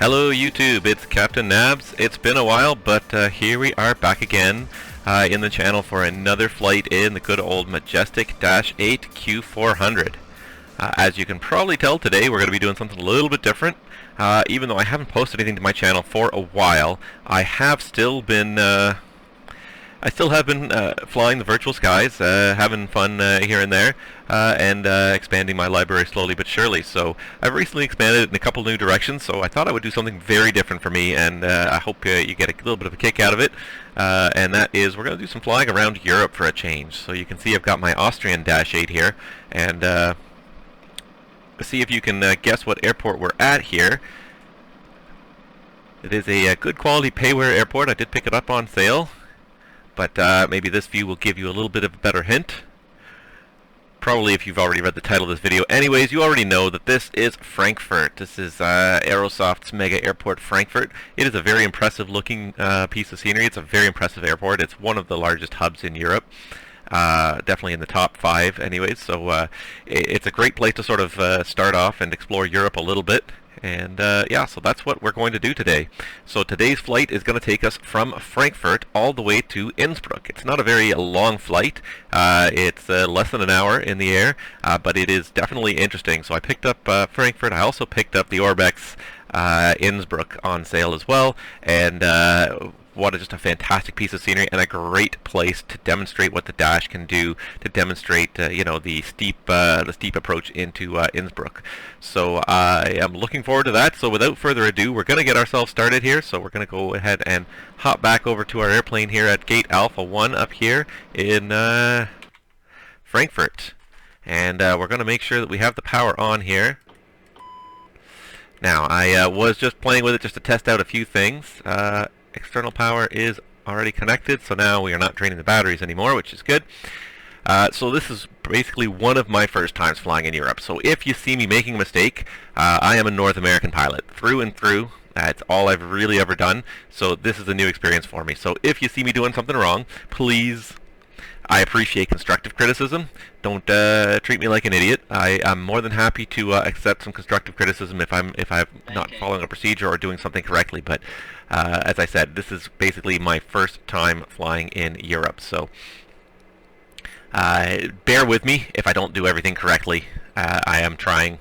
Hello YouTube, it's Captain Nabs. It's been a while, but here we are back again in the channel for another flight in the good old Majestic Q400. As you can probably tell, today we're going to be doing something a little bit different. Even though I haven't posted anything to my channel for a while, I still have been flying the virtual skies, having fun here and there, and expanding my library slowly but surely. So I've recently expanded it in a couple new directions, so I thought I would do something very different for me, and I hope you get a little bit of a kick out of it. And that is, we're going to do some flying around Europe for a change. So you can see I've got my Austrian -8 here, and see if you can guess what airport we're at here. It is a good quality payware airport. I did pick it up on sale. But maybe this view will give you a little bit of a better hint. Probably if you've already read the title of this video. Anyways, you already know that this is Frankfurt. This is Aerosoft's mega airport, Frankfurt. It is a very impressive looking piece of scenery. It's a very impressive airport. It's one of the largest hubs in Europe. Definitely in the top 5 anyways. So it's a great place to sort of start off and explore Europe a little bit. And yeah, so that's what we're going to do today. So today's flight is going to take us from Frankfurt all the way to Innsbruck. It's not a very long flight. It's less than an hour in the air, but it is definitely interesting. So I picked up Frankfurt. I also picked up the Orbex Innsbruck on sale as well. And what is just a fantastic piece of scenery and a great place to demonstrate what the Dash can do, to demonstrate you know, the steep approach into Innsbruck. So I am looking forward to that. So without further ado, we're going to get ourselves started here. So we're going to go ahead and hop back over to our airplane here at Gate Alpha 1 up here in Frankfurt, and we're going to make sure that we have the power on here. Now I was just playing with it just to test out a few things. External power is already connected, so now we are not draining the batteries anymore, which is good. So this is basically one of my first times flying in Europe. So if you see me making a mistake, I am a North American pilot through and through. That's all I've really ever done. So this is a new experience for me. So if you see me doing something wrong, please, I appreciate constructive criticism. Don't treat me like an idiot. I'm more than happy to accept some constructive criticism if I'm not following a procedure or doing something correctly. But as I said, this is basically my first time flying in Europe. So bear with me if I don't do everything correctly. I am trying,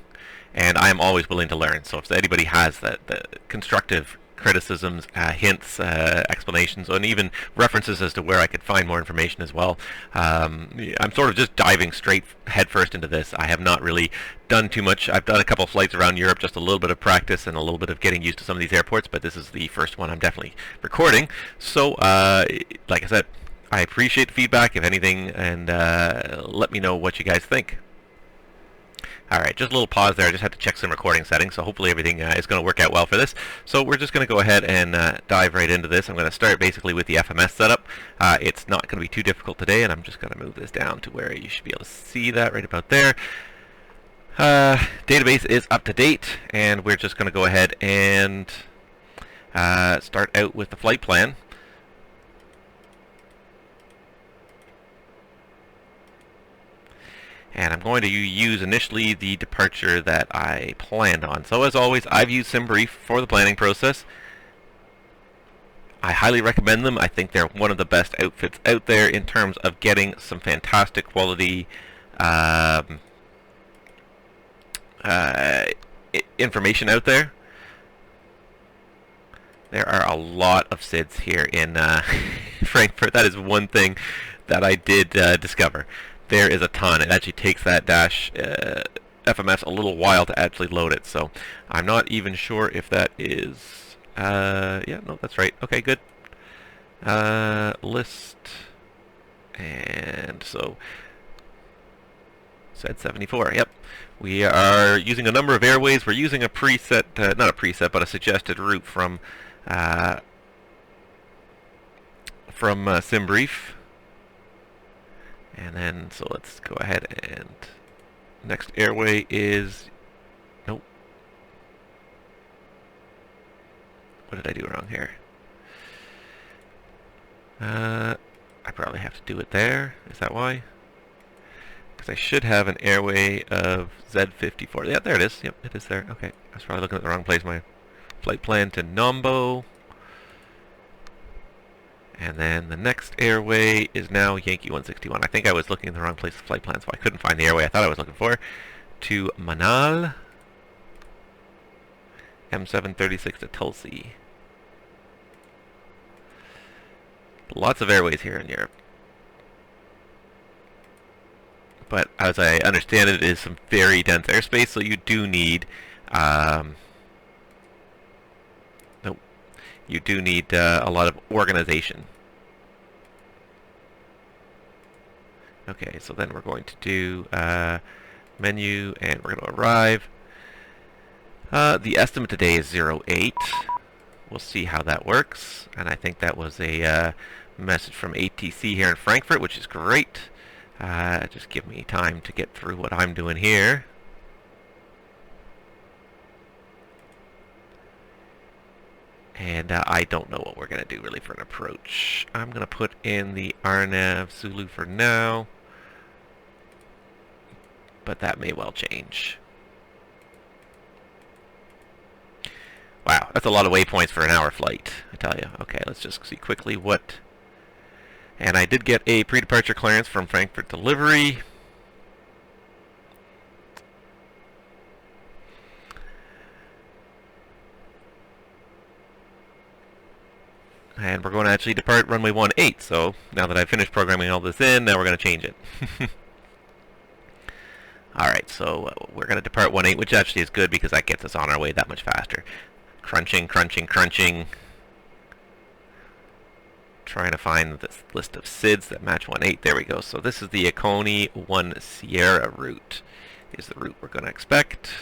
and I am always willing to learn. So if anybody has the constructive criticisms, hints, explanations, and even references as to where I could find more information as well. I'm sort of just diving straight headfirst into this. I have not really done too much. I've done a couple of flights around Europe, just a little bit of practice and a little bit of getting used to some of these airports, but this is the first one I'm definitely recording. So, like I said, I appreciate the feedback, if anything, and let me know what you guys think. Alright, just a little pause there. I just had to check some recording settings, so hopefully everything is going to work out well for this. So we're just going to go ahead and dive right into this. I'm going to start basically with the FMS setup. It's not going to be too difficult today, and I'm just going to move this down to where you should be able to see that right about there. Database is up to date, and we're just going to go ahead and start out with the flight plan. And I'm going to use initially the departure that I planned on. So as always, I've used SimBrief for the planning process. I highly recommend them. I think they're one of the best outfits out there in terms of getting some fantastic quality information out there. There are a lot of SIDs here in Frankfurt. That is one thing that I did discover. There is a ton. It actually takes that Dash FMS a little while to actually load it, so I'm not even sure if that is yeah, no, that's right. Okay, good. List, and so said 74. Yep, we are using a number of airways. We're using a preset, not a preset, but a suggested route from SimBrief. And then, so let's go ahead and next airway is, nope. What did I do wrong here? I probably have to do it there. Is that why? Because I should have an airway of Z54. Yeah, there it is. Yep, it is there. Okay, I was probably looking at the wrong place. My flight plan to Nombo. And then the next airway is now Yankee 161. I think I was looking in the wrong place of flight plan, so I couldn't find the airway I thought I was looking for. To Manal. M736 to Tulsi. Lots of airways here in Europe. But as I understand it, it is some very dense airspace, so you do need a lot of organization. Okay, so then we're going to do menu, and we're going to arrive. The estimate today is 08. We'll see how that works, and I think that was a message from ATC here in Frankfurt, which is great. Just give me time to get through what I'm doing here. And I don't know what we're going to do really for an approach. I'm going to put in the RNAV Zulu for now, but that may well change. Wow, that's a lot of waypoints for an hour flight, I tell you. Okay, let's just see quickly what... And I did get a pre-departure clearance from Frankfurt Delivery. And we're going to actually depart runway 18, so now that I've finished programming all this in, now we're going to change it. Alright, so we're going to depart 18, which actually is good because that gets us on our way that much faster. Crunching, crunching, crunching. Trying to find this list of SIDs that match 18. There we go. So this is the Aconi 1 Sierra route. Is the route we're going to expect.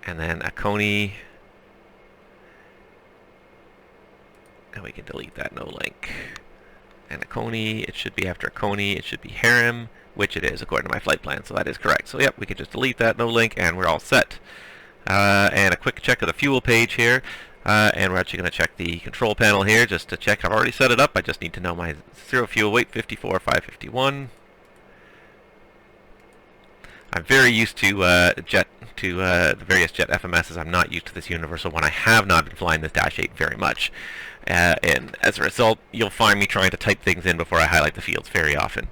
And then Aconi... And we can delete that no link. And Aconi, it should be after Aconi, it should be Harem, which it is according to my flight plan, so that is correct. So yep, we can just delete that no link, and we're all set. And a quick check of the fuel page here. And we're actually going to check the control panel here just to check. I've already set it up. I just need to know my zero fuel weight, 54,551. I'm very used to the various jet FMSs. I'm not used to this universal one. I have not been flying this Dash 8 very much. And as a result, you'll find me trying to type things in before I highlight the fields very often.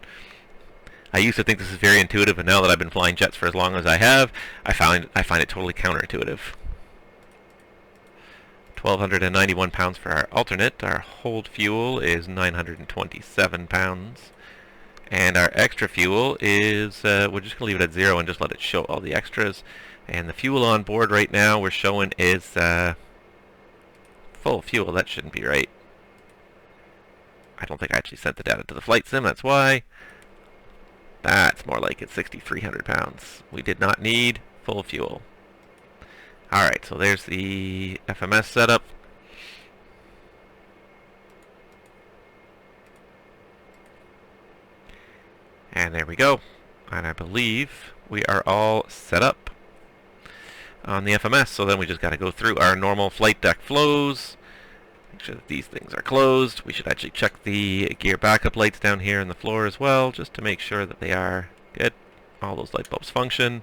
I used to think this is very intuitive, and now that I've been flying jets for as long as I have, I find it totally counterintuitive. 1,291 pounds for our alternate. Our hold fuel is 927 pounds. And our extra fuel is, we're just going to leave it at 0 and just let it show all the extras. And the fuel on board right now we're showing is full fuel. That shouldn't be right. I don't think I actually sent the data to the flight sim, that's why. That's more like it's 6,300 pounds. We did not need full fuel. Alright, so there's the FMS setup. And there we go. And I believe we are all set up on the FMS. So then we just got to go through our normal flight deck flows. Make sure that these things are closed. We should actually check the gear backup lights down here on the floor as well, just to make sure that they are good. All those light bulbs function.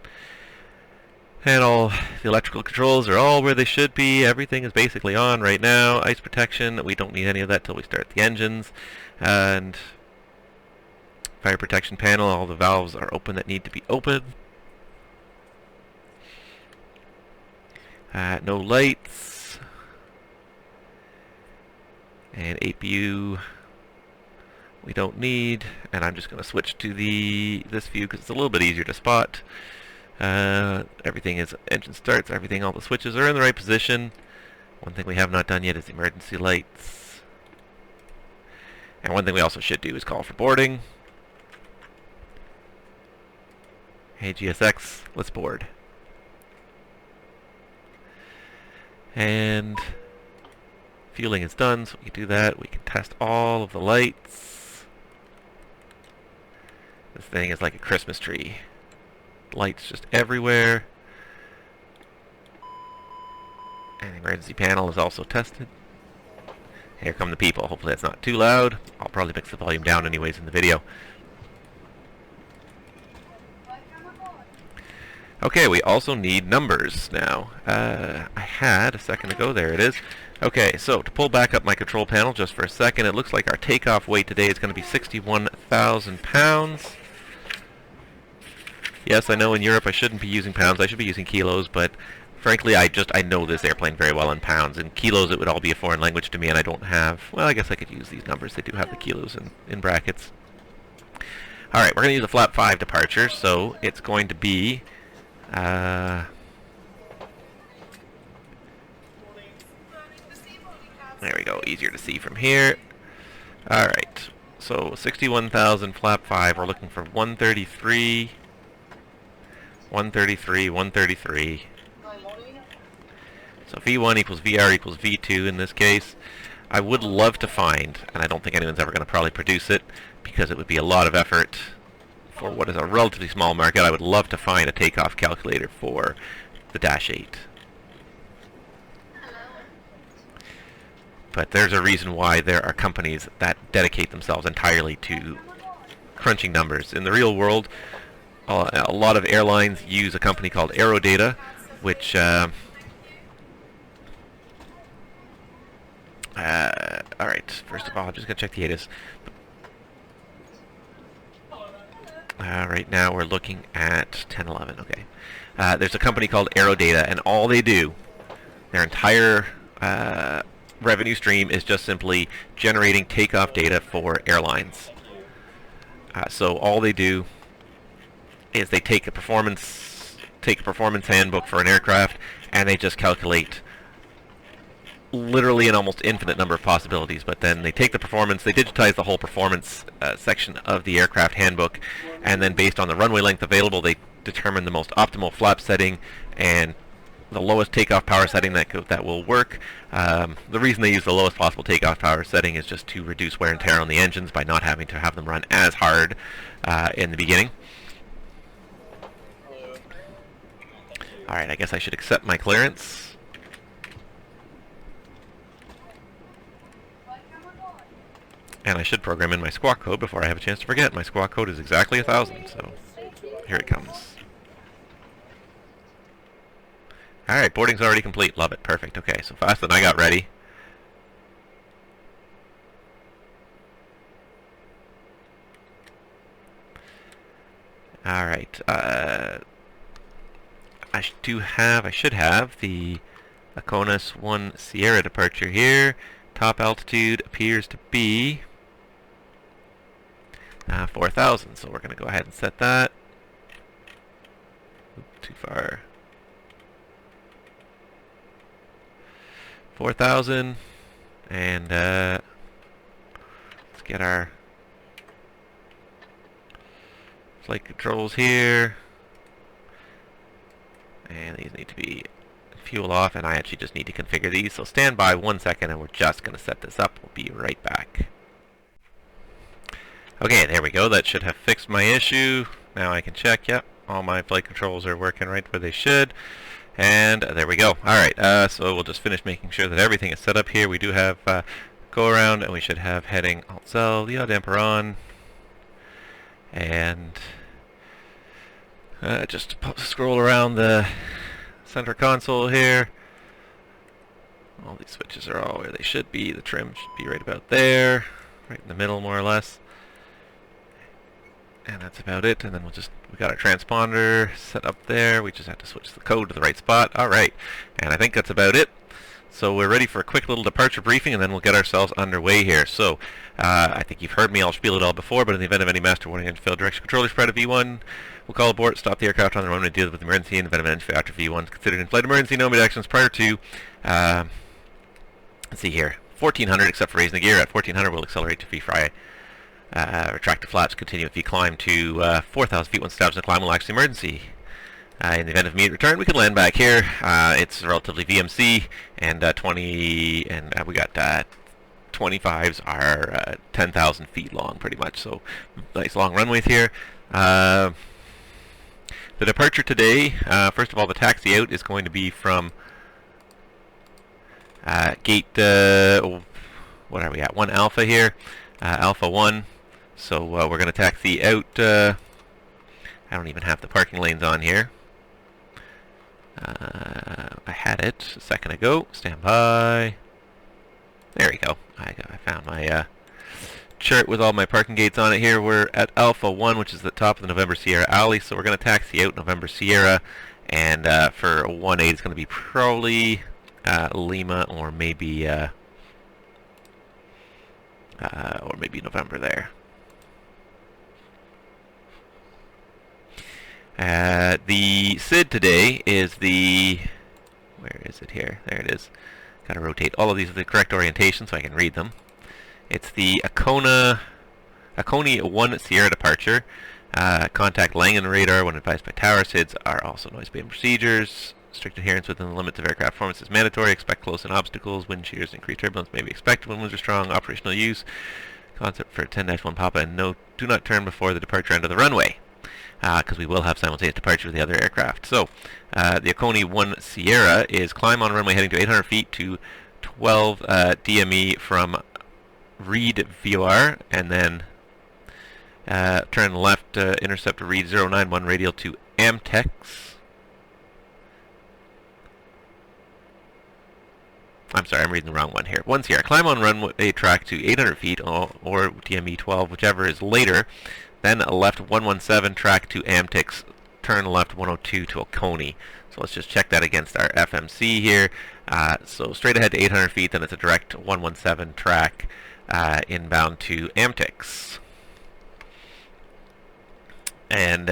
And all the electrical controls are all where they should be. Everything is basically on right now. Ice protection, we don't need any of that till we start the engines. And fire protection panel, all the valves are open that need to be open. No lights. And APU we don't need. And I'm just going to switch to this view because it's a little bit easier to spot. Everything is engine starts, everything, all the switches are in the right position. One thing we have not done yet is the emergency lights. And one thing we also should do is call for boarding. Hey GSX, let's board. And fueling is done, so we can do that. We can test all of the lights. This thing is like a Christmas tree. Lights just everywhere. And the emergency panel is also tested. Here come the people. Hopefully that's not too loud. I'll probably mix the volume down anyways in the video. Okay, we also need numbers now. I had a second ago. There it is. Okay, so to pull back up my control panel just for a second, it looks like our takeoff weight today is going to be 61,000 pounds. Yes, I know in Europe I shouldn't be using pounds. I should be using kilos, but frankly, I know this airplane very well in pounds. In kilos, it would all be a foreign language to me, and I don't have... Well, I guess I could use these numbers. They do have the kilos in brackets. All right, we're going to use a flap 5 departure, so it's going to be... there we go, easier to see from here. Alright, so 61,000 flap 5, we're looking for 133, 133, 133. So V1 equals VR equals V2 in this case. I would love to find, and I don't think anyone's ever going to probably produce it, because it would be a lot of effort for what is a relatively small market. I would love to find a takeoff calculator for the Dash 8. But there's a reason why there are companies that dedicate themselves entirely to crunching numbers. In the real world, a lot of airlines use a company called AeroData, which alright, first of all, I'm just going to check the ATIS. Right now we're looking at 1011, okay. There's a company called AeroData, and all they do, their entire revenue stream is just simply generating takeoff data for airlines. So all they do is they take a performance handbook for an aircraft, and they just calculate literally an almost infinite number of possibilities. But then they take the performance, they digitize the whole performance section of the aircraft handbook, and then based on the runway length available, they determine the most optimal flap setting and the lowest takeoff power setting that will work. The reason they use the lowest possible takeoff power setting is just to reduce wear and tear on the engines by not having to have them run as hard in the beginning. Alright, I guess I should accept my clearance. And I should program in my squawk code before I have a chance to forget. My squawk code is exactly 1,000, so here it comes. Alright, boarding's already complete. Love it. Perfect. Okay, so fast that I got ready. Alright, I should have the Akonis 1 Sierra departure here. Top altitude appears to be 4,000, so we're going to go ahead and set that. Oop, too far. 4,000, and let's get our flight controls here, and these need to be fuel off, and I actually just need to configure these, so stand by 1 second and we're just going to set this up. We'll be right back. Okay, there we go. That should have fixed my issue. Now I can check. Yep, all my flight controls are working right where they should. And there we go. Alright, so we'll just finish making sure that everything is set up here. We do have go around, and we should have heading Alt-Cell, the yaw damper on. And just scroll around the center console here. All these switches are all where they should be. The trim should be right about there, right in the middle more or less. And that's about it. And then we got our transponder set up there. We just have to switch the code to the right spot. Alright, and I think that's about it. So we're ready for a quick little departure briefing, and then we'll get ourselves underway here. So, I think you've heard me, I'll spiel it all before, but in the event of any master warning engine failure direction controller spread of V1, we'll call abort, stop the aircraft on the runway, deal with the emergency. In the event of an engine failure after V1 is considered in-flight emergency, no immediate actions prior to, let's see here, 1400, except for raising the gear. At 1400, we'll accelerate to V-fry. Retract the flaps, continue with V-climb to 4,000 feet. Once established in the climb, will actually emergency. In the event of immediate return, we can land back here. It's relatively VMC, and we got 25s are 10,000 feet long, pretty much. So nice long runways here. The departure today, first of all, the taxi out is going to be from gate, what are we at? 1 Alpha here, Alpha 1. So we're going to taxi out. I don't even have the parking lanes on here. I had it a second ago. Stand by. There we go. I found my chart with all my parking gates on it here. We're at Alpha 1, which is the top of the November Sierra Alley, so we're going to taxi out November Sierra, and for 1-8 it's going to be probably Lima or maybe November there. The SID today is the... where is it here? There it is. Got to rotate all of these with the correct orientation so I can read them. It's the Akoni 1 Sierra departure. Contact Langen radar when advised by tower. SIDs are also noise-based procedures. Strict adherence within the limits of aircraft performance is mandatory. Expect close-in obstacles. Wind shears, increased turbulence may be expected when winds are strong. Operational use. Concept for 10-1 Papa, and do not turn before the departure end of the runway, because we will have simultaneous departure with the other aircraft. So, the Akoni 1 Sierra is climb on runway heading to 800 feet to 12 DME from Reed VOR, and then turn left, intercept Reed 091 radial to Amtex. I'm sorry, I'm reading the wrong one here. 1 Sierra, climb on runway track to 800 feet or DME 12, whichever is later. Then a left 117 track to Amtex, turn left 102 to Akoni. So let's just check that against our FMC here. So straight ahead to 800 feet, then it's a direct 117 track inbound to Amtex. And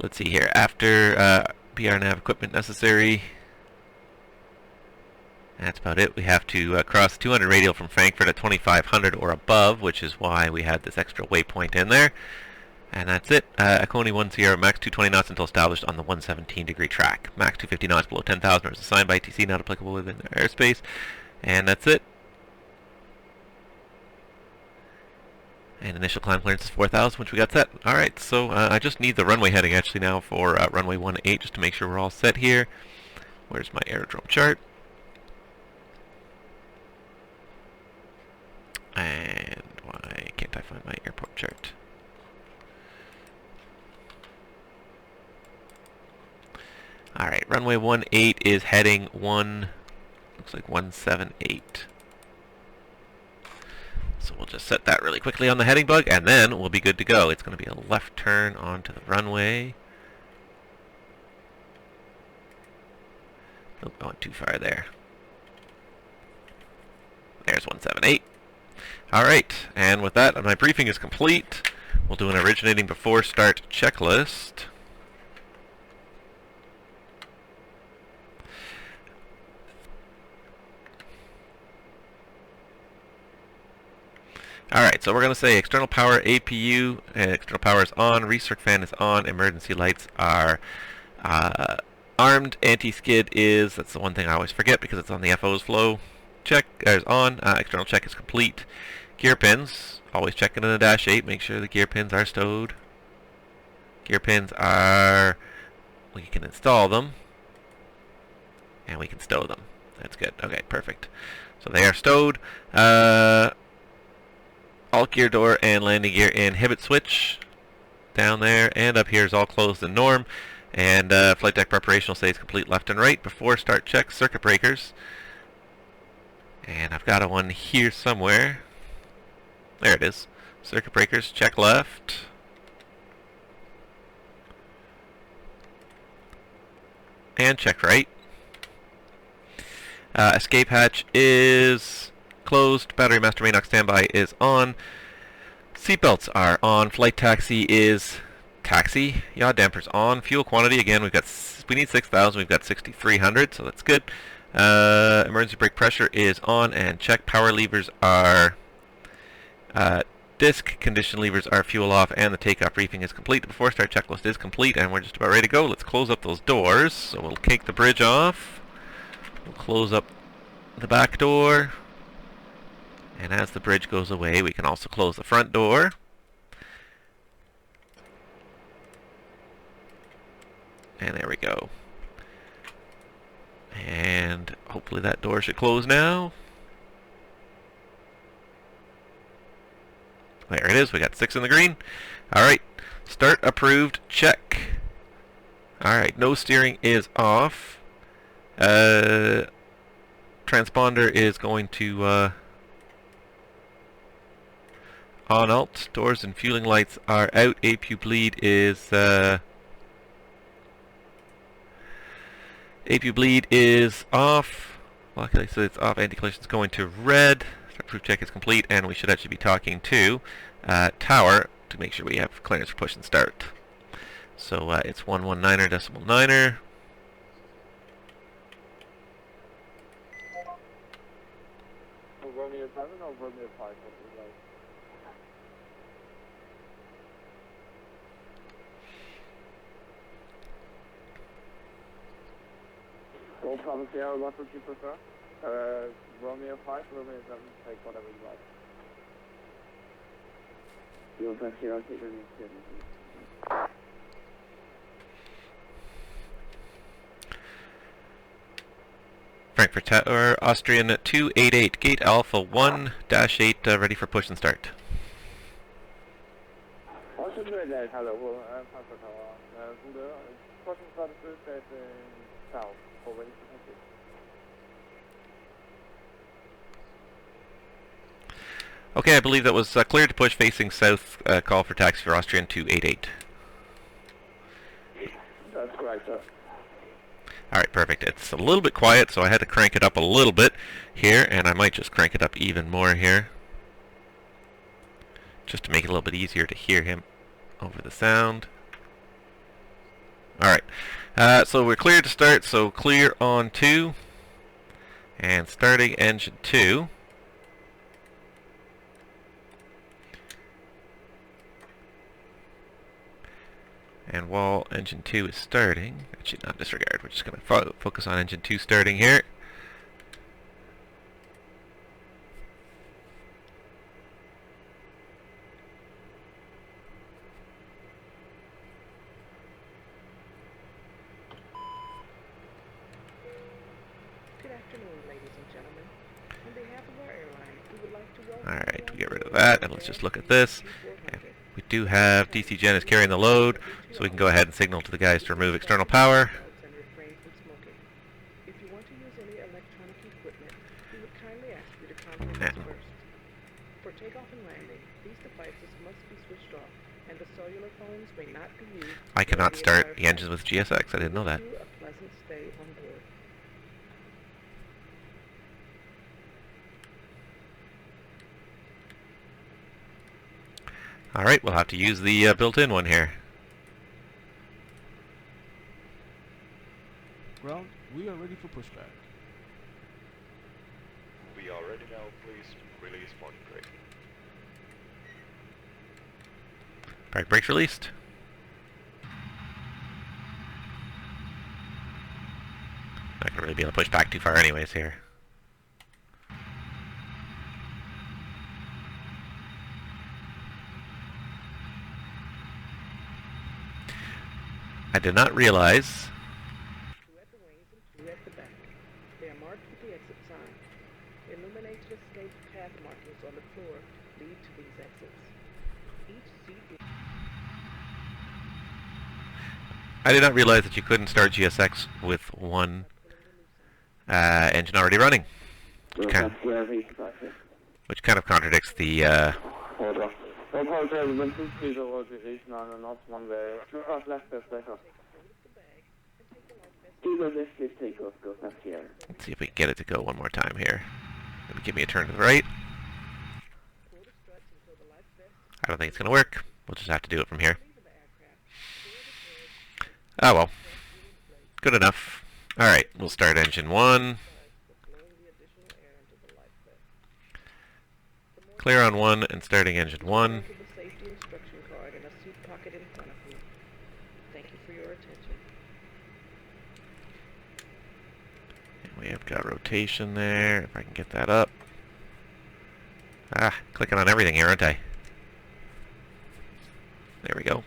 let's see here. After BR nav equipment necessary, that's about it. We have to cross 200 radial from Frankfurt at 2500 or above, which is why we had this extra waypoint in there. And that's it. Akoni 1 Sierra, max 220 knots until established on the 117 degree track. Max 250 knots below 10,000 or is assigned by ATC, not applicable within their airspace. And that's it. And initial climb clearance is 4,000, which we got set. Alright, so I just need the runway heading actually now for runway 18, just to make sure we're all set here. Where's my aerodrome chart? And why can't I find my airport chart? Alright, runway 18 is heading looks like 178. So we'll just set that really quickly on the heading bug, and then we'll be good to go. It's going to be a left turn onto the runway. Nope, I went too far there. There's 178. Alright, and with that, my briefing is complete. We'll do an originating before start checklist. Alright, so we're going to say external power APU, and external power is on, recirc fan is on, emergency lights are armed, anti-skid is, that's the one thing I always forget because it's on the FO's flow, check is on, external check is complete, gear pins, always checking in the dash 8, make sure the gear pins are stowed, gear pins are, we can install them, and we can stow them, that's good, okay, perfect, so they are stowed, alt gear door and landing gear inhibit switch down there, and up here is all closed and norm, and flight deck preparation will say it's complete left and right. Before start check, circuit breakers, and I've got one here somewhere. There it is. Circuit breakers, check left, and check right. Escape hatch is closed. Battery master main aux standby is on. Seatbelts are on. Flight taxi is taxi. Yaw dampers on. Fuel quantity again. We need 6,000. We've got 6,300, so that's good. Emergency brake pressure is on and check. Power levers are disc. Condition levers are fuel off, and the takeoff briefing is complete. The before start checklist is complete, and we're just about ready to go. Let's close up those doors. So we'll take the bridge off. We'll close up the back door. And as the bridge goes away, we can also close the front door. And there we go. And hopefully that door should close now. There it is. We got 6 in the green. All right. Start approved. Check. All right. No steering is off. Transponder is going to on alt. Doors and fueling lights are out. APU bleed is off. Luckily, so it's off. Anti-collision is going to red. Proof check is complete, and we should actually be talking to tower to make sure we have clearance for push and start. So it's 119.9. Romeo 7 or Romeo 5? Go from Sierra, what would you prefer? Romeo 5, Romeo 7, take whatever you like. You'll press Sierra, take your next. Frankfurt Tower, Austrian 288, gate Alpha 1-8, ready for push and start. Austrian 288, hello, Frankfurt Tower. Push and start is south, already connected. Okay, I believe that was cleared to push facing south, call for taxi for Austrian 288. That's correct, sir. Alright, perfect. It's a little bit quiet, so I had to crank it up a little bit here, and I might just crank it up even more here, just to make it a little bit easier to hear him over the sound. Alright, so we're clear to start, so clear on 2, and starting engine 2. And while engine 2 is starting, actually not disregard, we're just going to focus on engine 2 starting here. Good afternoon, ladies and gentlemen. On behalf of our airline, we would like to welcome Alright, we get rid of that, and let's just look at this. And we do have DC Gen is carrying the load, so we can go ahead and signal to the guys to remove external power. If you want to use any electronic equipment, we would kindly ask you to contact us first. For takeoff and landing, these devices must be switched off, and the cellular phones may not be used. I cannot start the engines with GSX, I didn't know that. A pleasant stay on board. Alright, we'll have to use the built-in one here. Ground, we are ready for pushback. We are ready now, please release parking brake. Park brakes released. Not gonna really be able to push back too far anyways here. I did not realize. 2 at the wings and 2 at the back. They are marked with the exit sign. Illuminated escape path markings on the floor lead to these exits. Each seat is... I did not realize that you couldn't start GSX with one engine already running. Which kind of contradicts the Hold on. Don't hold there, we've been through the organization on and off one way. Left there, left off. Do the left, please take off, go left here. Let's see if we can get it to go one more time here. Maybe give me a turn to the right. I don't think it's going to work. We'll just have to do it from here. Oh well. Good enough. Alright, we'll start engine 1. Clear on 1 and starting engine 1. Safety instruction card in a seat pocket in front of you. Thank you for your attention. And we have got rotation there, if I can get that up. Ah, clicking on everything here, aren't I? There we go.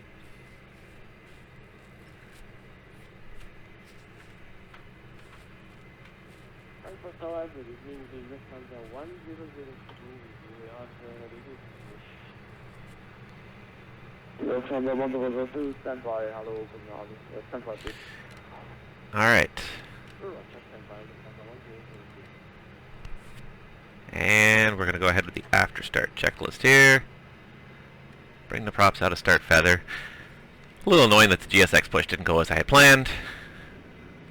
However, it means the Lufthansa 1002 will be Lufthansa 102, stand by, hello, Copenhagen. Stand by, please. Alright. Stand by, Lufthansa 102. And we're going to go ahead with the after start checklist here. Bring the props out of start feather. A little annoying that the GSX push didn't go as I had planned.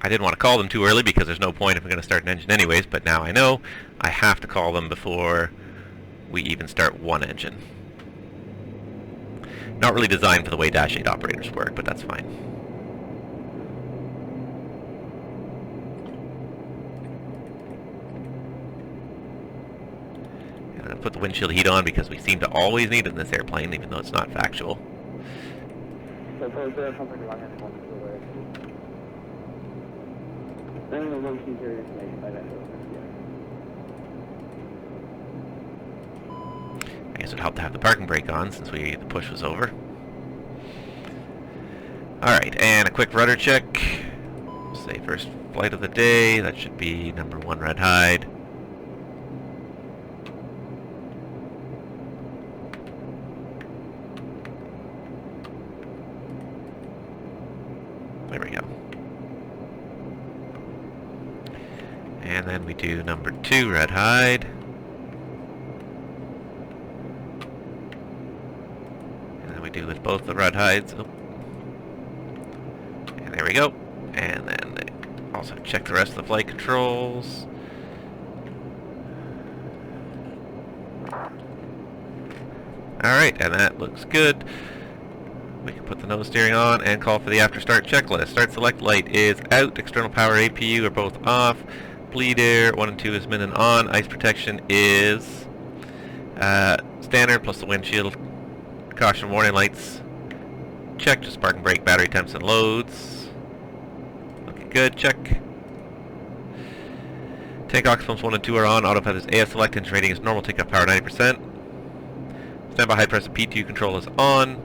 I didn't want to call them too early because there's no point if I'm going to start an engine anyways, but now I know I have to call them before we even start one engine. Not really designed for the way Dash 8 operators work, but that's fine. And I'm going to put the windshield heat on because we seem to always need it in this airplane, even though it's not factual. I guess it would help to have the parking brake on since the push was over. Alright, and a quick rudder check. Say first flight of the day. That should be number 1 red hide. There we go. And then we do number 2 red hide. We do with both the red hides. Oh. And there we go. And then also check the rest of the flight controls. Alright, and that looks good. We can put the nose steering on and call for the after start checklist. Start select light is out. External power APU are both off. Bleed air 1 and 2 is min and on. Ice protection is standard plus the windshield. Caution warning lights. Check. Just park and brake. Battery temps and loads. Looking good. Check. Takeoff pumps 1 and 2 are on. Autopilot is AS select. Engine rating is normal. Takeoff power 90%. Standby high pressure P2 control is on.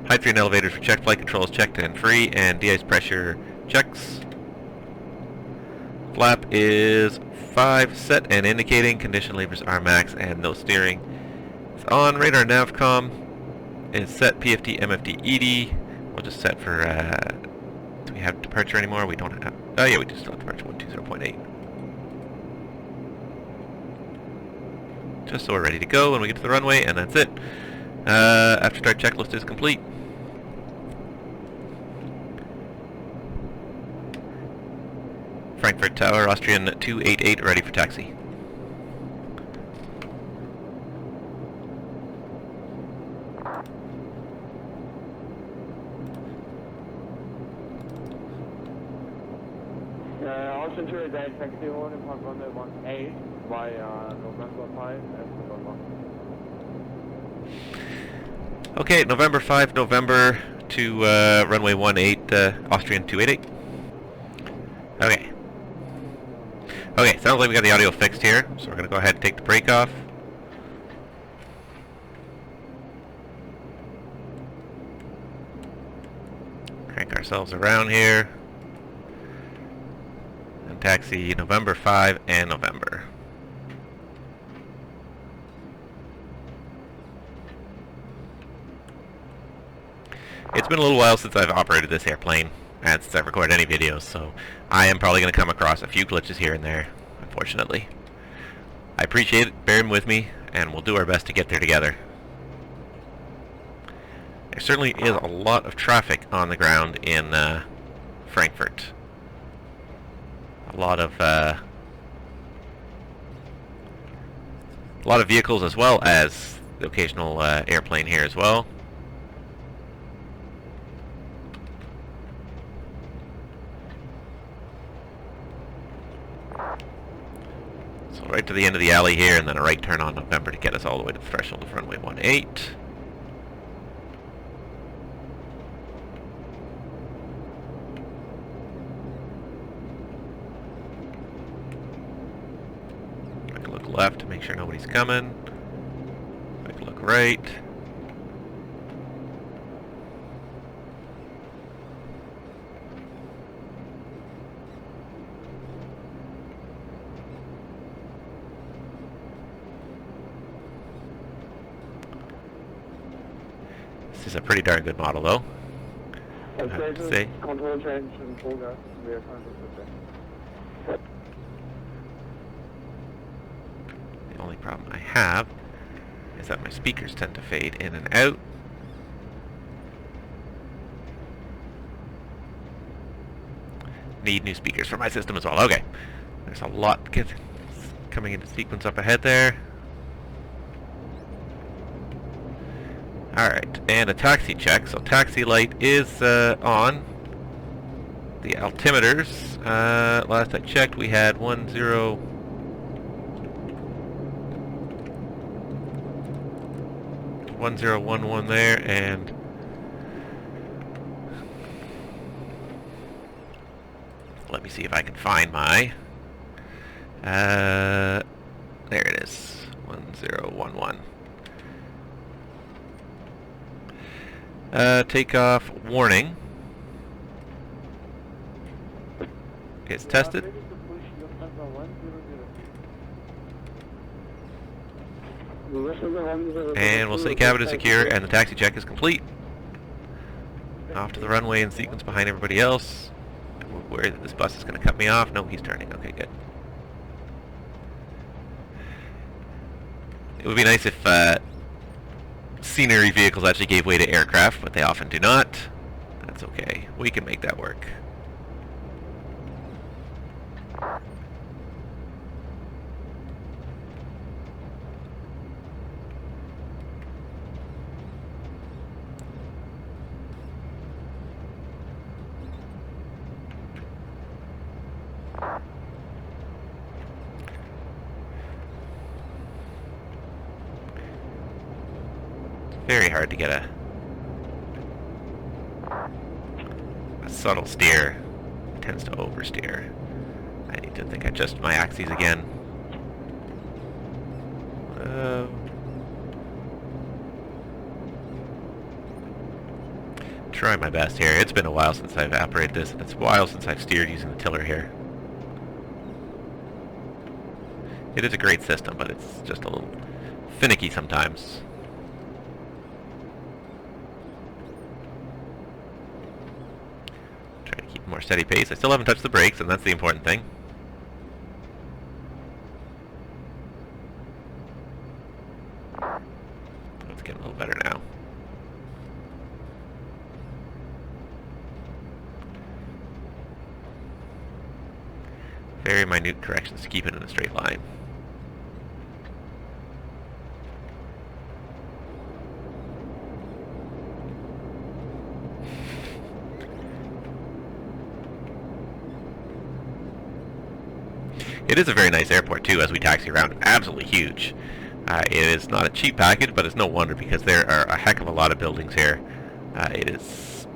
High 3 and elevators for check. Flight control is checked and free. And de-ice pressure checks. Flap is 5 set and indicating. Condition levers are max and no steering. It's on. Radar navcom is set PFD, MFD, ED. We'll just set for, do we have departure anymore? We don't have, oh yeah, we do still have departure 120.8. Just so we're ready to go when we get to the runway, and that's it. After start checklist is complete. Frankfurt Tower, Austrian 288, ready for taxi. Austrian 288, taxi on Impact runway 18 via November 5 and November. Okay, November 5, November to runway 18, Austrian 288. Okay. Okay, sounds like we got the audio fixed here, so we're going to go ahead and take the brake off. Crank ourselves around here. And taxi November 5 and November. It's been a little while since I've operated this airplane, and since I've recorded any videos, so I am probably going to come across a few glitches here and there, unfortunately. I appreciate it, bear with me, and we'll do our best to get there together. There certainly is a lot of traffic on the ground in Frankfurt. A lot of vehicles as well as the occasional airplane here as well. So right to the end of the alley here, and then a right turn on November to get us all the way to the threshold of runway 18. I can look left to make sure nobody's coming. I can look right. This is a pretty darn good model, though. I have to say. Control change in progress. We are currently switching. The only problem I have is that my speakers tend to fade in and out. Need new speakers for my system as well. Okay. There's a lot coming into sequence up ahead there. Alright, and a taxi check. So taxi light is on. The altimeters, last I checked, we had 1011 there, and let me see if I can find my there it is, 1011. Takeoff warning is tested. And we'll say cabin is secure and the taxi check is complete. Off to the runway in sequence behind everybody else. We're worried that this bus is going to cut me off. No, he's turning. Okay, good. It would be nice if scenery vehicles actually gave way to aircraft, but they often do not. That's okay. We can make that work. Very hard to get a subtle steer. It tends to oversteer. I need to adjust my axes again. Try my best here. It's been a while since I've operated this, and it's a while since I've steered using the tiller here. It is a great system, but it's just a little finicky sometimes. More steady pace. I still haven't touched the brakes, and that's the important thing. It's getting a little better now. Very minute corrections to keep it in a straight line. It is a very nice airport too as we taxi around. Absolutely huge. It is not a cheap package, but it's no wonder because there are a heck of a lot of buildings here. It is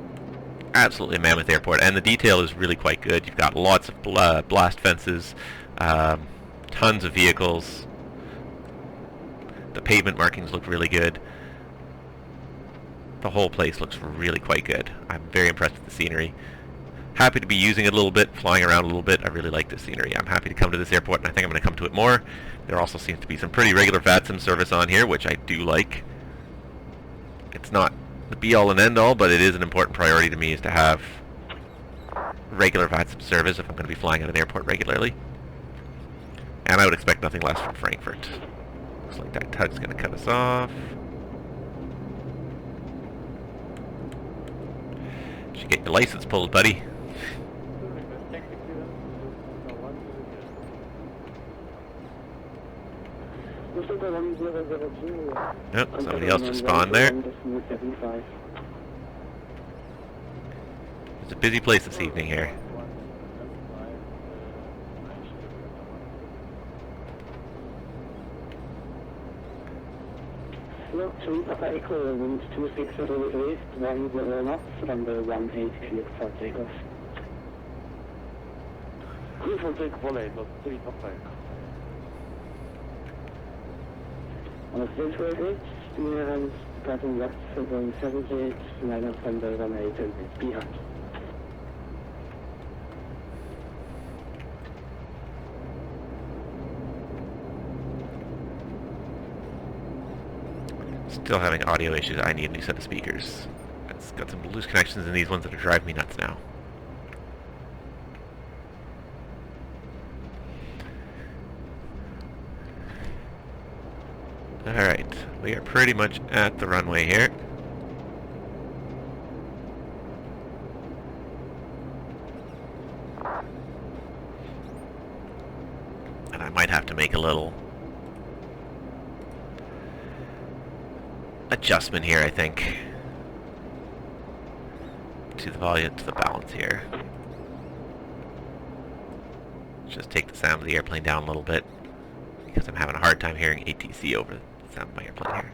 absolutely a mammoth airport, and the detail is really quite good. You've got lots of blast fences, tons of vehicles. The pavement markings look really good. The whole place looks really quite good. I'm very impressed with the scenery. Happy to be using it a little bit, flying around a little bit. I really like this scenery. I'm happy to come to this airport, and I think I'm going to come to it more. There also seems to be some pretty regular VATSIM service on here, which I do like. It's not the be-all and end-all, but it is an important priority to me is to have regular VATSIM service if I'm going to be flying at an airport regularly. And I would expect nothing less from Frankfurt. Looks like that tug's going to cut us off. Should get your license pulled, buddy. Nope, somebody else just spawned there. It's a busy place this evening here. Look, 3 Papa Echo, wind 26 east, 1 knots, runway 18 cleared for takeoff. Clear for takeoff, volley, not 3 Papa Echo. On the stage road 8, steering starting left for going 78, line up runway 18 behind. Still having audio issues. I need a new set of speakers. It's got some loose connections in these ones that are driving me nuts now. Alright, we are pretty much at the runway here. And I might have to make a little adjustment here, I think, to the volume, to the balance here. Just take the sound of the airplane down a little bit, because I'm having a hard time hearing ATC over the sound of my airplane here.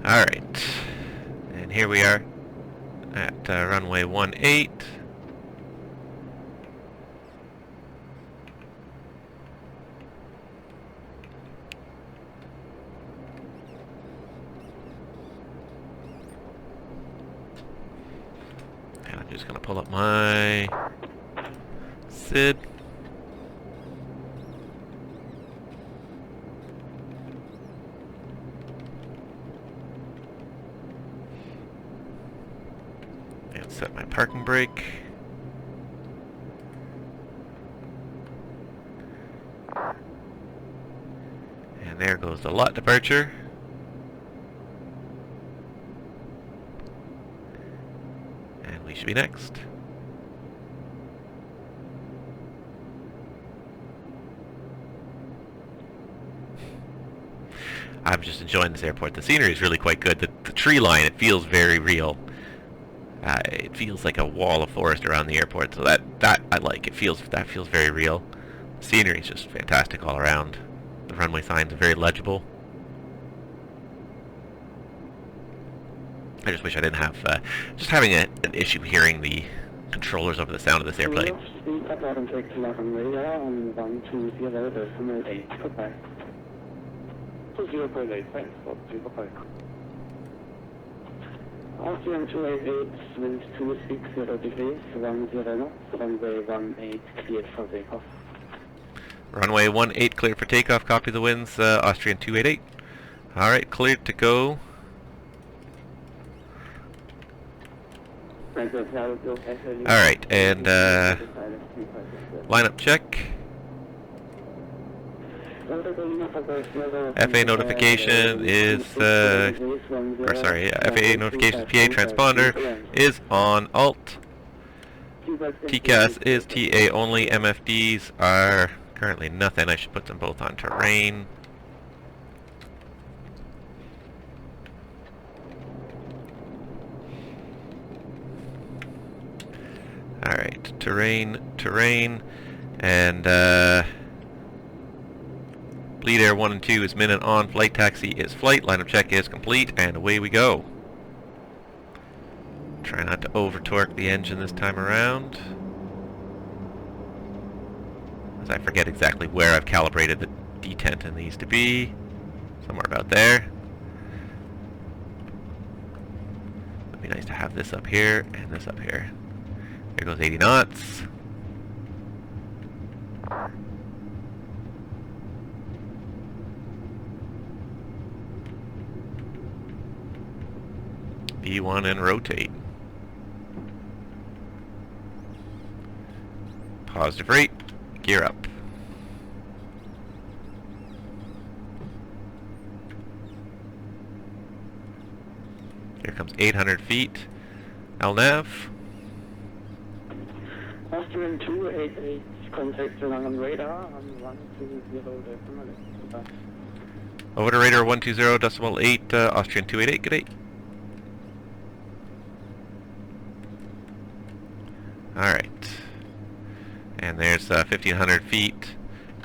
Alright, and here we are at runway 18. And I'm just going to pull up my SID. And set my parking brake. And there goes the lot departure. And we should be next. I'm just enjoying this airport. The scenery is really quite good. The tree line, it feels very real. It feels like a wall of forest around the airport, so that I like. That feels very real. The scenery is just fantastic all around. The runway signs are very legible. I just wish I didn't have just having an issue hearing the controllers over the sound of this airplane. Austrian 288, wind 260 degrees, 10 knots, runway 18 cleared for takeoff. Runway 18 cleared for takeoff, copy the winds, Austrian 288. Alright, cleared to go. Alright, and lineup check. FAA notification is, FAA notifications PA transponder is on alt. TCAS is TA only. MFDs are currently nothing. I should put them both on terrain. Alright, terrain, and Lead Air 1 and 2 is min and on, flight taxi is flight, lineup check is complete, and away we go. Try not to over-torque the engine this time around, as I forget exactly where I've calibrated the detent in these to be. Somewhere about there. It'd be nice to have this up here, and this up here. There goes 80 knots. B1 and rotate. Positive rate, gear up. Here comes 800 feet. LNAV. Austrian 288, contact on radar on 120 Over to radar 120.8, Austrian 288, good day. Alright, and there's 1500 feet,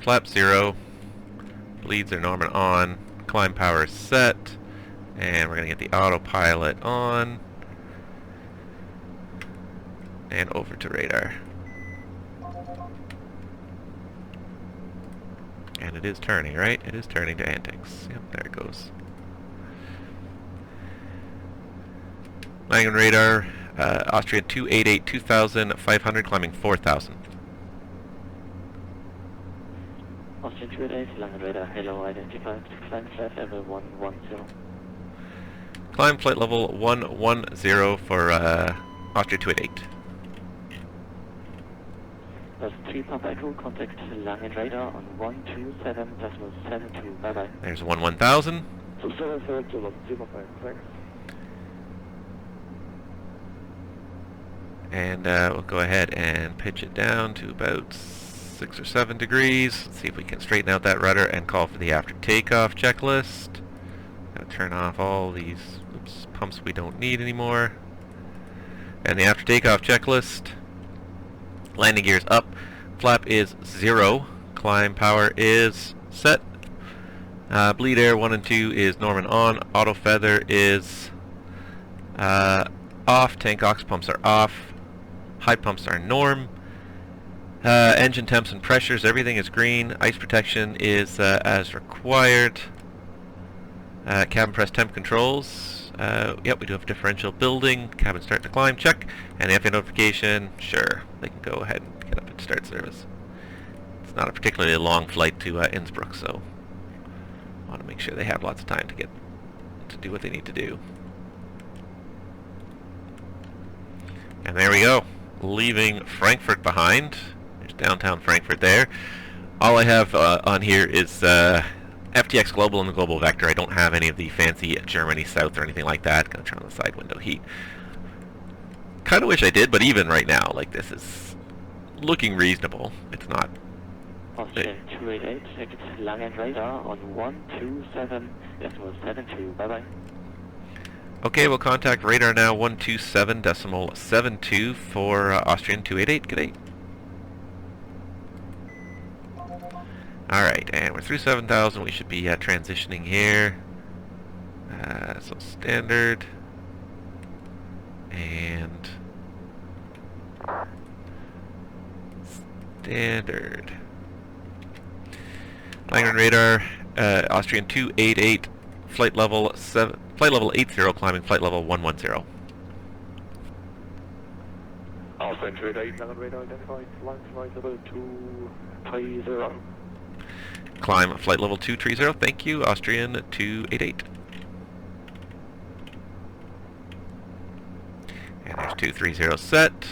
flap 0, bleeds are normal on, climb power is set, and we're going to get the autopilot on, and over to radar. And it is turning, right? It is turning to antics. Yep, there it goes. Landing on radar, Austrian 288, 2,500, climbing 4,000. Austrian 288, landing radar, hello, identified, climb flight level 110. Climb flight level 110 for Austrian 288. That's 3 Papa Echo, contact landing radar on 127.72, bye bye. There's 1,000. 2772, thanks. And we'll go ahead and pitch it down to about 6 or 7 degrees. Let's see if we can straighten out that rudder and call for the after takeoff checklist. Gotta turn off all these pumps we don't need anymore. And the after takeoff checklist. Landing gear is up. Flap is 0. Climb power is set. Bleed air 1 and 2 is norm and on. Auto feather is off. Tank ox pumps are off. High pumps are norm. Engine temps and pressures, everything is green. Ice protection is as required. Cabin press temp controls. Yep, we do have differential building. Cabin starting to climb, check. And the FAA notification, sure. They can go ahead and get up and start service. It's not a particularly long flight to Innsbruck, so I want to make sure they have lots of time to get to do what they need to do. And there we go, leaving Frankfurt behind. There's downtown Frankfurt there. All I have on here is FTX Global and the Global Vector. I don't have any of the fancy Germany South or anything like that. Gonna turn on the side window heat. Kind of wish I did, but even right now, like, this is looking reasonable. It's not. Austrian 288, check landing radar on 127.72, bye bye. Okay, we'll contact radar now 127.72 for Austrian 288. Good day. Alright, and we're through 7,000. We should be transitioning here. So standard. And standard. Langren radar, Austrian 288, flight level 80, climbing flight level 110. Austrian 288, landing radar identified, flight level 230. Climb flight level 230, thank you, Austrian 288. And there's 230 set.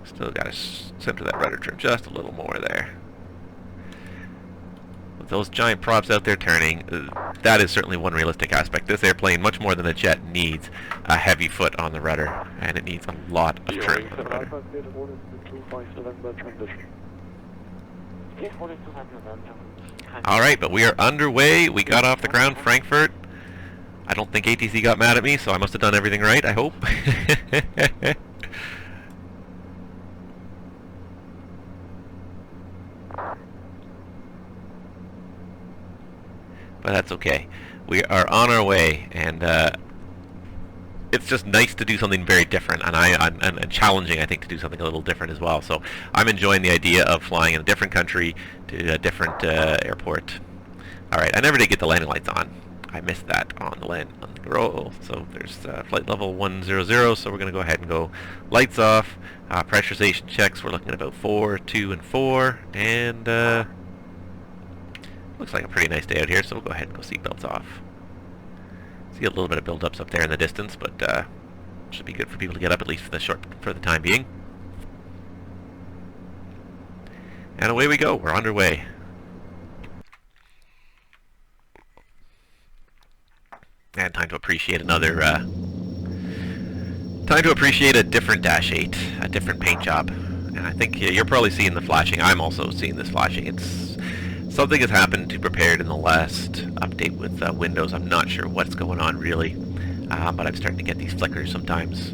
Still got to center that rudder trim just a little more there. With those giant props out there turning, that is certainly one realistic aspect. This airplane, much more than a jet, needs a heavy foot on the rudder, and it needs a lot of trim on the rudder. Alright, but we are underway. We got off the ground, Frankfurt. I don't think ATC got mad at me, so I must have done everything right, I hope. But that's okay. We are on our way, and it's just nice to do something very different, and challenging, I think, to do something a little different as well. So I'm enjoying the idea of flying in a different country to a different airport. Alright, I never did get the landing lights on. I missed that on the roll. So there's flight level 100, so we're going to go ahead and go lights off. Pressurization checks, we're looking at about 4, 2, and 4, and looks like a pretty nice day out here, so we'll go ahead and go seatbelts off. See a little bit of build-ups up there in the distance, but should be good for people to get up, at least for the time being. And away we go. We're underway. And time to appreciate another. Time to appreciate a different Dash 8, a different paint job. And I think you're probably seeing the flashing. I'm also seeing this flashing. It's something has happened to Prepared in the last update with Windows. I'm not sure what's going on really, but I'm starting to get these flickers sometimes.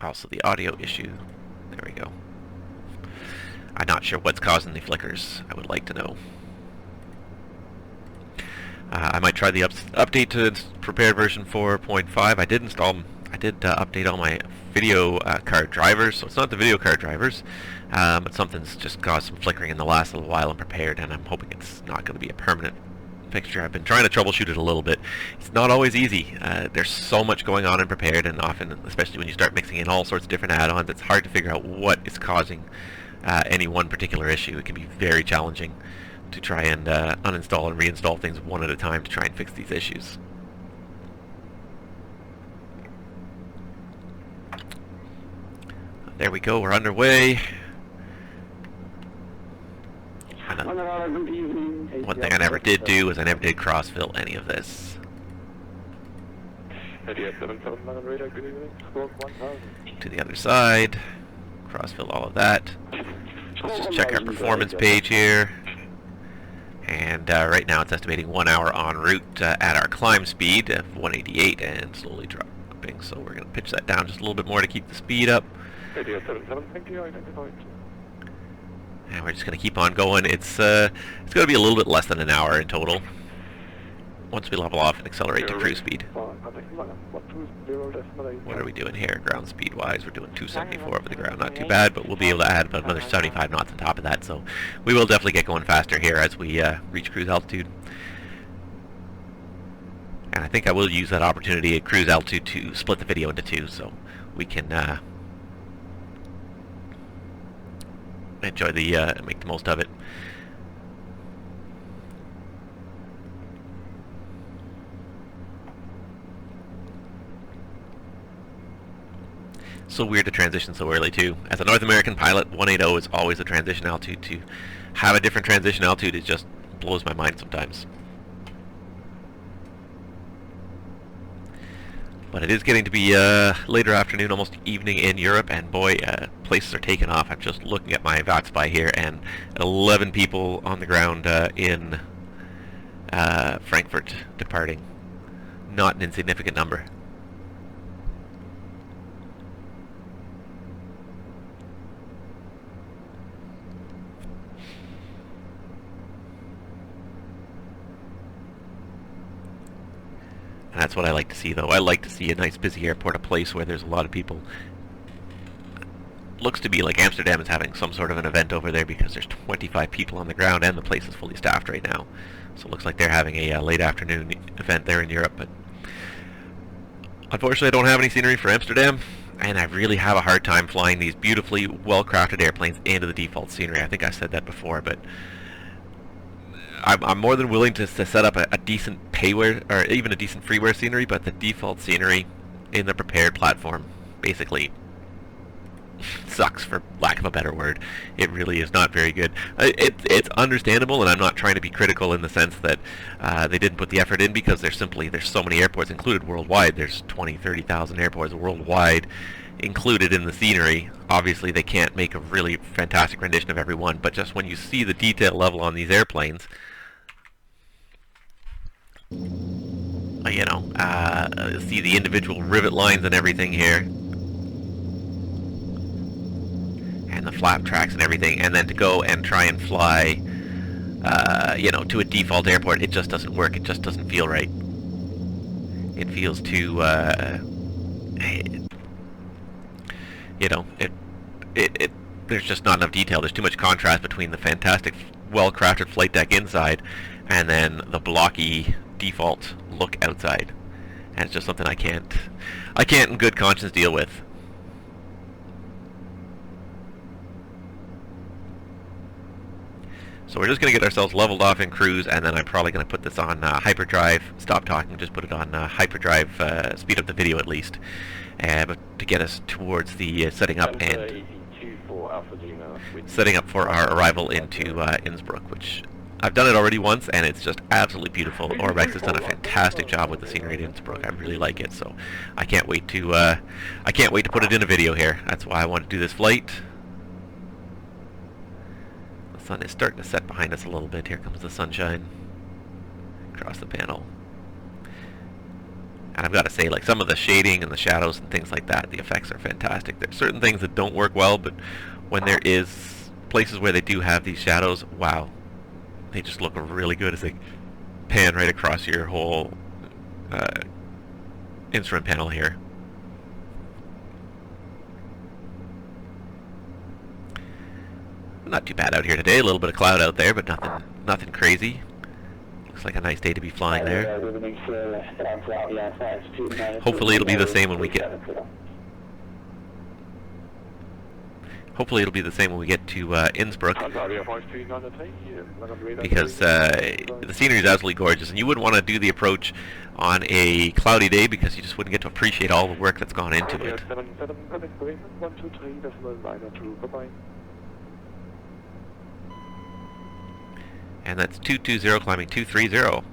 Also the audio issue. There we go. I'm not sure what's causing the flickers. I would like to know. I might try the update to Prepared version 4.5. I did install I did update all my video card drivers, so it's not the video card drivers, but something's just caused some flickering in the last little while. I'm prepared, and I'm hoping it's not going to be a permanent fixture. I've been trying to troubleshoot it a little bit. It's not always easy. There's so much going on in prepared, and often, especially when you start mixing in all sorts of different add-ons, it's hard to figure out what is causing any one particular issue. It can be very challenging to try and uninstall and reinstall things one at a time to try and fix these issues. There we go, we're underway. One thing I never did do is I never did cross-fill any of this. To the other side, cross-fill all of that. Let's just check our performance page here. And right now it's estimating 1 hour en route at our climb speed of 188 and slowly dropping. So we're going to pitch that down just a little bit more to keep the speed up. And we're just going to keep on going. It's going to be a little bit less than an hour in total once we level off and accelerate to cruise speed. What are we doing here ground speed wise? We're doing 274 over the ground. Not too bad, but we'll be able to add about another 75 knots on top of that. So we will definitely get going faster here as we reach cruise altitude. And I think I will use that opportunity at cruise altitude to split the video into two, so we can enjoy the make the most of it. So weird to transition so early too. As a North American pilot, 180 is always a transition altitude. To have a different transition altitude, it just blows my mind sometimes. But it is getting to be later afternoon, almost evening in Europe, and boy, places are taking off. I'm just looking at my VATSIM here, and 11 people on the ground in Frankfurt departing. Not an insignificant number. And that's what I like to see, though. I like to see a nice busy airport, a place where there's a lot of people. Looks to be like Amsterdam is having some sort of an event over there because there's 25 people on the ground and the place is fully staffed right now. So it looks like they're having a late afternoon event there in Europe. But unfortunately, I don't have any scenery for Amsterdam, and I really have a hard time flying these beautifully well-crafted airplanes into the default scenery. I think I said that before, but I'm more than willing to set up a decent payware, or even a decent freeware scenery, but the default scenery in the prepared platform basically sucks, for lack of a better word. It really is not very good. It's understandable, and I'm not trying to be critical in the sense that they didn't put the effort in, because there's so many airports included worldwide. There's 20-30,000 airports worldwide included in the scenery. Obviously they can't make a really fantastic rendition of every one, but just when you see the detail level on these airplanes, you know, see the individual rivet lines and everything here, and the flap tracks and everything, and then to go and try and fly, you know, to a default airport, it just doesn't work. It just doesn't feel right. It feels too, you know, there's just not enough detail. There's too much contrast between the fantastic, well-crafted flight deck inside and then the blocky default look outside. And it's just something I can't in good conscience deal with. So we're just going to get ourselves leveled off in cruise, and then I'm probably going to put this on hyperdrive. Stop talking, just put it on hyperdrive, speed up the video at least, but to get us towards the setting up and setting up for our arrival into Innsbruck, which I've done it already once, and it's just absolutely beautiful. Orbex has done a fantastic job with the scenery at Innsbruck. I really like it, so I can't wait to put it in a video here. That's why I want to do this flight. The sun is starting to set behind us a little bit. Here comes the sunshine across the panel. And I've got to say, like, some of the shading and the shadows and things like that, the effects are fantastic. There's certain things that don't work well, but when there is places where they do have these shadows, wow, they just look really good as they pan right across your whole instrument panel here. Not too bad out here today. A little bit of cloud out there, but nothing crazy. Looks like a nice day to be flying there. Hopefully it'll be the same when we get. Hopefully it'll be the same when we get to Innsbruck, because the scenery is absolutely gorgeous, and you wouldn't want to do the approach on a cloudy day because you just wouldn't get to appreciate all the work that's gone into it. And that's 220 climbing 230.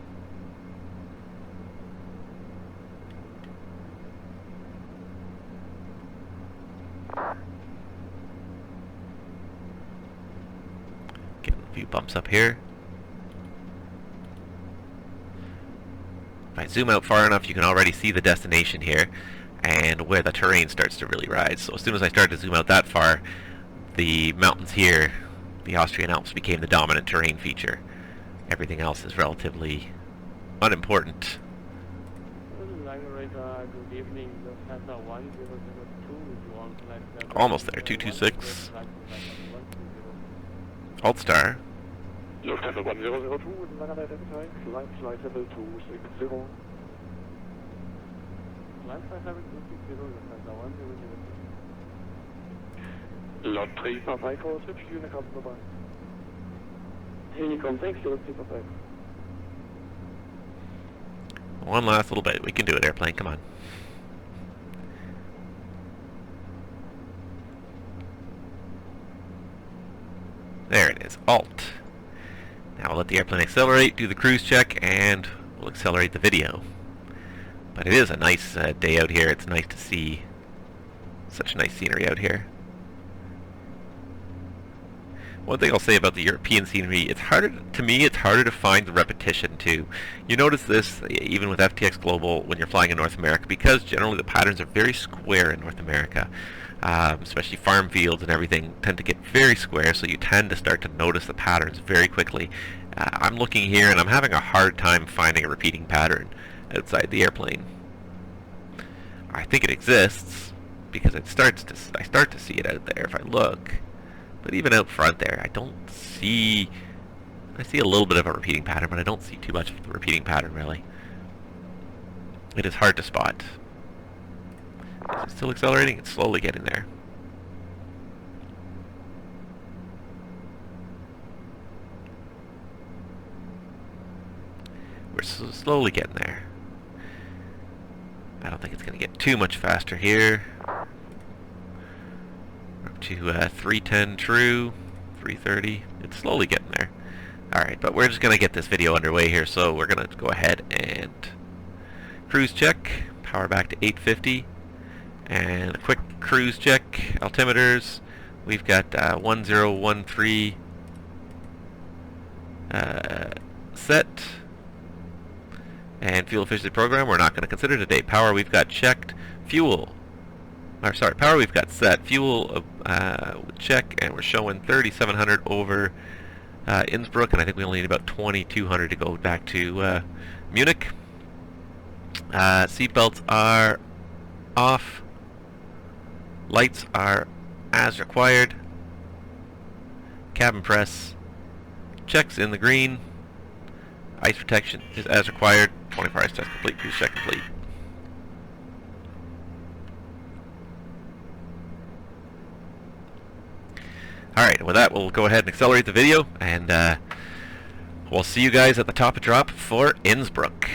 Getting a few bumps up here. If I zoom out far enough, you can already see the destination here and where the terrain starts to really rise. So as soon as I started to zoom out that far, the mountains here, the Austrian Alps, became the dominant terrain feature. Everything else is relatively unimportant. Almost there, 226. Alt star. Lufthansa 1002, flight level 260. Flight level 260, Lufthansa 1002. Lot 3 for 546, Unicom vorbei. Unicom 6, Lot 3 for 5. One last little bit. We can do it, airplane. Come on. There it is. Alt. Now we'll let the airplane accelerate, do the cruise check, and we'll accelerate the video. But it is a nice day out here. It's nice to see such nice scenery out here. One thing I'll say about the European scenery, it's harder to find the repetition too. You notice this even with FTX Global when you're flying in North America, because generally the patterns are very square in North America. Especially farm fields and everything tend to get very square, so you tend to start to notice the patterns very quickly. I'm looking here and I'm having a hard time finding a repeating pattern outside the airplane. I think it exists because I start to see it out there if I look. But even out front there, I see a little bit of a repeating pattern, but I don't see too much of the repeating pattern really. It is hard to spot. Is it still accelerating? It's slowly getting there. We're slowly getting there. I don't think it's going to get too much faster here. We're up to 310 true, 330. It's slowly getting there. Alright, but we're just going to get this video underway here, so we're going to go ahead and cruise check, power back to 850, and a quick cruise check, altimeters. We've got 1013 set, and fuel efficiency program we're not going to consider today. Power we've got checked, power we've got set, fuel check, and we're showing 3700 over Innsbruck, and I think we only need about 2200 to go back to Munich. Seatbelts are off, lights are as required, cabin press checks in the green, ice protection is as required, 24 hours test complete, cruise check complete. Alright, with that we'll go ahead and accelerate the video, and we'll see you guys at the top of drop for Innsbruck.